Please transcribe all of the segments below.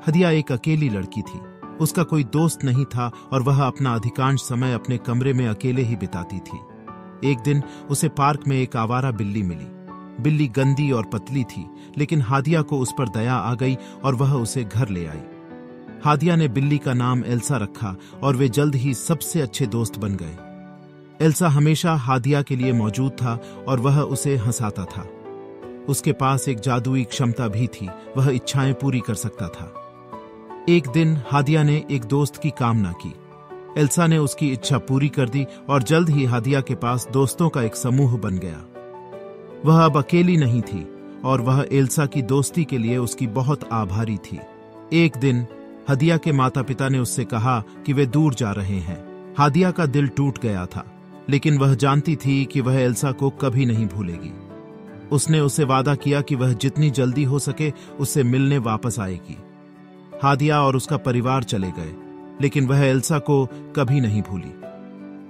हादिया एक अकेली लड़की थी। उसका कोई दोस्त नहीं था और वह अपना अधिकांश समय अपने कमरे में अकेले ही बिताती थी। एक दिन उसे पार्क में एक आवारा बिल्ली मिली। बिल्ली गंदी और पतली थी, लेकिन हादिया को उस पर दया आ गई और वह उसे घर ले आई। हादिया ने बिल्ली का नाम एल्सा रखा और वे जल्द ही सबसे अच्छे दोस्त बन गए। एल्सा हमेशा हादिया के लिए मौजूद था और वह उसे हंसाता था। उसके पास एक जादुई क्षमता भी थी, वह इच्छाएं पूरी कर सकता था। एक दिन हादिया ने एक दोस्त की कामना की। एल्सा ने उसकी इच्छा पूरी कर दी और जल्द ही हादिया के पास दोस्तों का एक समूह बन गया। वह अब अकेली नहीं थी और वह एल्सा की दोस्ती के लिए उसकी बहुत आभारी थी। एक दिन हादिया के माता पिता ने उससे कहा कि वे दूर जा रहे हैं। हादिया का दिल टूट गया था, लेकिन वह जानती थी कि वह एल्सा को कभी नहीं भूलेगी। उसने उसे वादा किया कि वह जितनी जल्दी हो सके उससे मिलने वापस आएगी। हादिया और उसका परिवार चले गए, लेकिन वह एल्सा को कभी नहीं भूली।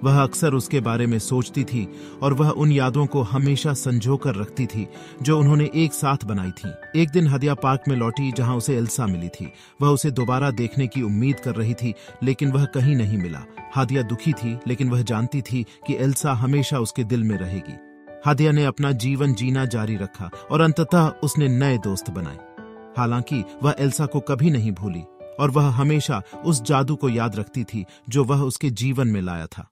वह अक्सर उसके बारे में सोचती थी और वह उन यादों को हमेशा संजो कर रखती थी जो उन्होंने एक साथ बनाई थी। एक दिन हादिया पार्क में लौटी जहां उसे एल्सा मिली थी। वह उसे दोबारा देखने की उम्मीद कर रही थी, लेकिन वह कहीं नहीं मिला। हादिया दुखी थी, लेकिन वह जानती थी कि एल्सा हमेशा उसके दिल में रहेगी। हादिया ने अपना जीवन जीना जारी रखा और अंततः उसने नए दोस्त बनाए। हालांकि वह एल्सा को कभी नहीं भूली और वह हमेशा उस जादू को याद रखती थी जो वह उसके जीवन में लाया था।